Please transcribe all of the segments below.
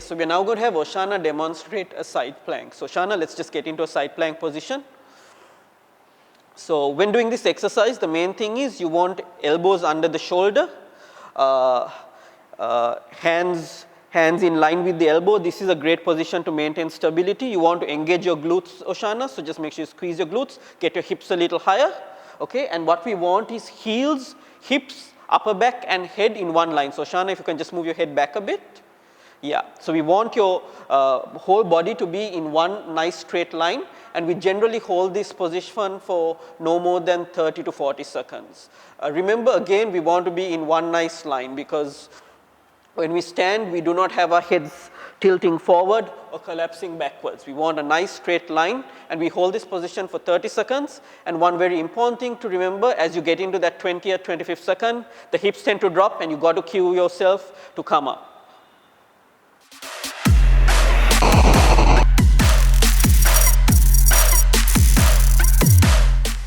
so we're now going to have Oshana demonstrate a side plank. So Oshana, let's just get into a side plank position. So when doing this exercise, the main thing is you want elbows under the shoulder, hands in line with the elbow. This is a great position to maintain stability. You want to engage your glutes, Oshana, so just make sure you squeeze your glutes, get your hips a little higher, okay? And what we want is heels, hips, upper back and head in one line. So Oshana, if you can just move your head back a bit. Yeah, so we want your whole body to be in one nice straight line, and we generally hold this position for no more than 30 to 40 seconds. Remember again, we want to be in one nice line, because when we stand, we do not have our heads tilting forward or collapsing backwards. We want a nice straight line, and we hold this position for 30 seconds. And one very important thing to remember, as you get into that 20th, 25th second, the hips tend to drop and you got to cue yourself to come up.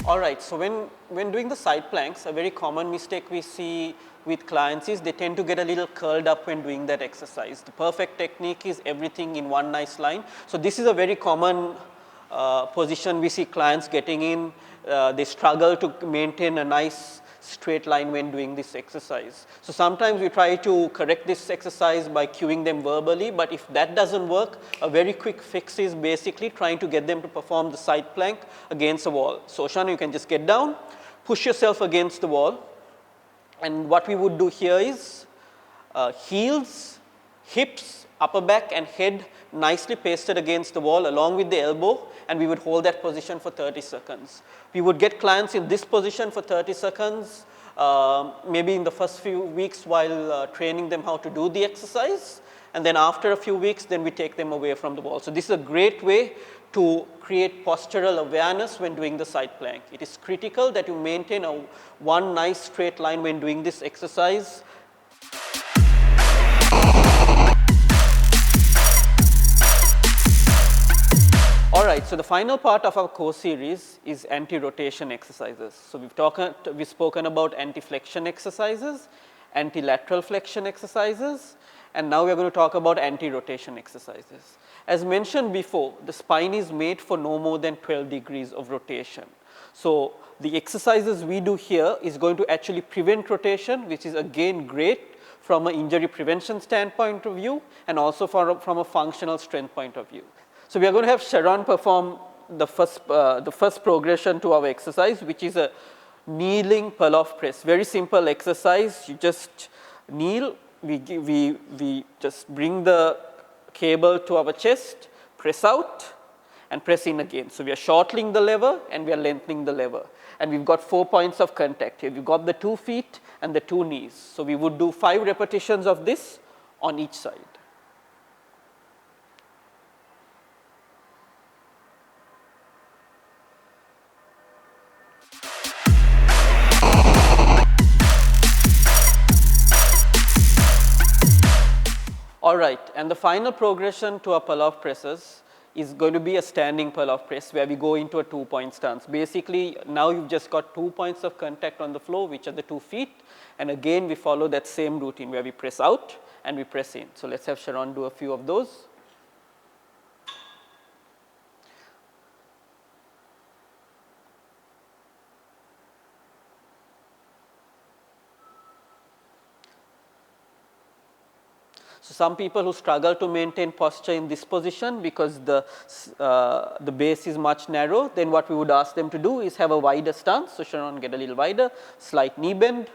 All right, so when doing the side planks, a very common mistake we see with clients is they tend to get a little curled up when doing that exercise. The perfect technique is everything in one nice line. So this is a very common position we see clients getting in. They struggle to maintain a nice straight line when doing this exercise. So sometimes we try to correct this exercise by cueing them verbally, but if that doesn't work, a very quick fix is basically trying to get them to perform the side plank against a wall. So Oshana, you can just get down, push yourself against the wall, and what we would do here is heels, hips, upper back and head nicely pasted against the wall along with the elbow, and we would hold that position for 30 seconds. We would get clients in this position for 30 seconds, maybe in the first few weeks while training them how to do the exercise, and then after a few weeks, then we take them away from the wall. So this is a great way to create postural awareness when doing the side plank. It is critical that you maintain one nice straight line when doing this exercise. All right, so the final part of our course series is anti-rotation exercises. So we've spoken about anti-flexion exercises, anti-lateral flexion exercises, and now we're going to talk about anti-rotation exercises. As mentioned before, the spine is made for no more than 12 degrees of rotation. So the exercises we do here is going to actually prevent rotation, which is again great from an injury prevention standpoint of view and also from a functional strength point of view. So we are going to have Sharon perform the first progression to our exercise, which is a kneeling Paloff press. Very simple exercise. You just kneel. We just bring the cable to our chest, press out, and press in again. So we are shortening the lever and we are lengthening the lever. And we've got 4 points of contact here. We've got the 2 feet and the 2 knees. So we would do 5 repetitions of this on each side. All right, and the final progression to our Paloff presses is going to be a standing Paloff press where we go into a 2-point stance. Basically, now you've just got 2 points of contact on the floor, which are the 2 feet. And again, we follow that same routine where we press out and we press in. So let's have Sharon do a few of those. So some people who struggle to maintain posture in this position because the base is much narrow, then what we would ask them to do is have a wider stance. So Sharon, get a little wider, slight knee bend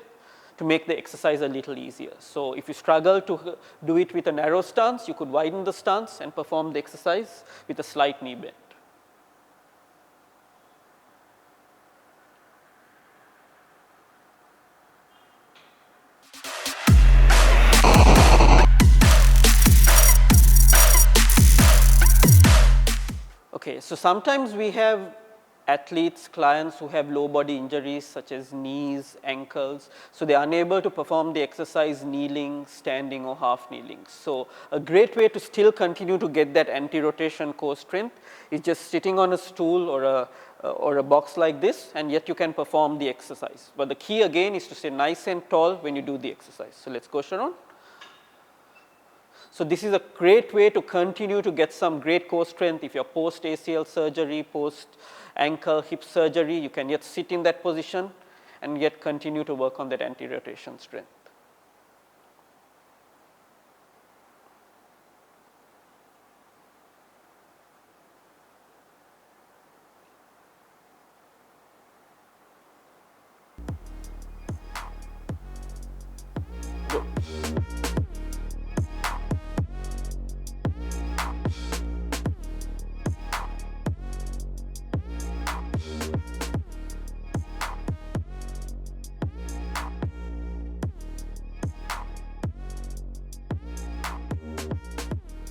to make the exercise a little easier. So if you struggle to do it with a narrow stance, you could widen the stance and perform the exercise with a slight knee bend. Okay, so sometimes we have athletes, clients who have low body injuries such as knees, ankles, so they are unable to perform the exercise kneeling, standing or half kneeling. So a great way to still continue to get that anti-rotation core strength is just sitting on a stool or a box like this, and yet you can perform the exercise. But the key again is to stay nice and tall when you do the exercise. So let's go, Sharon. So this is a great way to continue to get some great core strength. If you're post ACL surgery, post ankle hip surgery, you can yet sit in that position and yet continue to work on that anti-rotation strength. Good.